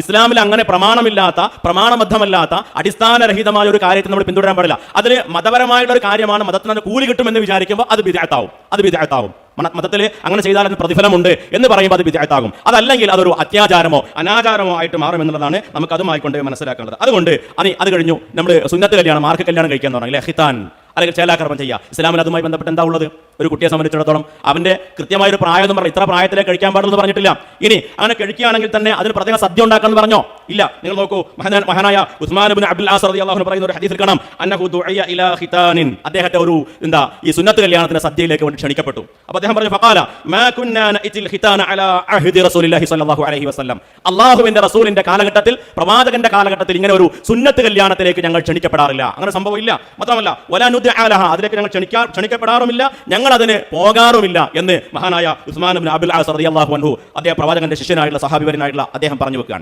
ഇസ്ലാമിൽ അങ്ങനെ പ്രമാണമില്ലാത്ത, പ്രമാണബദ്ധമല്ലാത്ത, അടിസ്ഥാനരഹിതമായ ഒരു കാര്യത്തെ നമ്മൾ പിന്തുടരാൻ പാടില്ല. അതിൽ മതപരമായിട്ടുള്ള ഒരു കാര്യമാണ്, മതത്തിന് കൂലി കിട്ടുമെന്ന് വിചാരിക്കുമ്പോൾ അത് ബിദ്അത്താവും. മതത്തിൽ അങ്ങനെ ചെയ്താൽ അതിന് പ്രതിഫലമുണ്ട് എന്ന് പറയുമ്പോൾ അത് ബിദ്അത്താകും. അതല്ലെങ്കിൽ അതൊരു അത്യാചാരമോ അനാചാരമോ ആയിട്ട് മാറുമെന്നുള്ളതാണ് നമുക്ക് അതുമായിക്കൊണ്ട് മനസ്സിലാക്കേണ്ടത്. അതുകൊണ്ട് അത് കഴിഞ്ഞു നമ്മൾ സുന്നത്ത് കല്യാണം, മാർക്ക് കല്യാണം കഴിക്കാൻ തുടങ്ങി, ഹിതാൻ അല്ലെങ്കിൽ ചേലാകർമ്മം ചെയ്യുക. ഇസ്ലാമിൽ അതുമായി ബന്ധപ്പെട്ട് എന്താ ഉള്ളത്? ഒരു കുട്ടിയെ സംബന്ധിച്ചിടത്തോളം അവന്റെ കൃത്യമായൊരു പ്രായം എന്ന് പറഞ്ഞാൽ ഇത്ര പ്രായത്തിലേക്ക് കഴിക്കാൻ പാടുള്ളൂ എന്ന് പറഞ്ഞിട്ടില്ല. ഇനി അങ്ങനെ കഴിക്കുകയാണെങ്കിൽ തന്നെ അതിന് പ്രത്യേക സദ്യ ഉണ്ടാക്കാന്ന് പറഞ്ഞോ? ഇല്ല. നിങ്ങൾ നോക്കൂ, മഹാനായ ഉസ്മാൻ ഇബ്നു അബ്ദുൽ ആസ് റളിയല്ലാഹു അൻഹു പറയുന്ന ഒരു ഹദീസിൽ കാണാം, അന്നഹു ദുഇയ ഇലാ ഖിതാനിൻ, അദ്ദേഹത്തെ ഒരു ഈ സുന്നത്ത് കല്യാണത്തിന്റെ സദ്യയിലേക്ക് വേണ്ടി ക്ഷണിക്കപ്പെട്ടു. അപ്പോൾ അദ്ദേഹം പറഞ്ഞു, ഫഖാല മാ കുന്നാ നഅതിൽ ഖിതാന അലാ അഹ്ദി റസൂലില്ലാഹി സ്വല്ലല്ലാഹു അലൈഹി വസല്ലം, അല്ലാഹുവിന്റെ റസൂലിന്റെ കാലഘട്ടത്തിൽ, പ്രവാചകന്റെ കാലഘട്ടത്തിൽ ഇങ്ങനെ ഒരു സുന്നത്ത് കല്യാണത്തിലേക്ക് ഞങ്ങൾ ക്ഷണിക്കപ്പെടാറില്ല. അങ്ങനെ സംഭവം ഇല്ല. മാത്രമല്ല വലാ നുദ്അ ലഹ, അതിലേക്ക് ഞങ്ങൾ ക്ഷണിക്കപ്പെടാറുമില്ല, ഞങ്ങൾ അതിന് പോകാറുമില്ല എന്ന് മഹാനായ ഉസ്മാൻ ഇബ്നു അബ്ദുൽ ആസ് റളിയല്ലാഹു അൻഹു, അദ്ദേഹം പ്രവാചകന്റെ ശിഷ്യനായിട്ടുള്ള സഹാബിവരനായിട്ടുള്ള അദ്ദേഹം പറഞ്ഞു വെക്കുകയാണ്.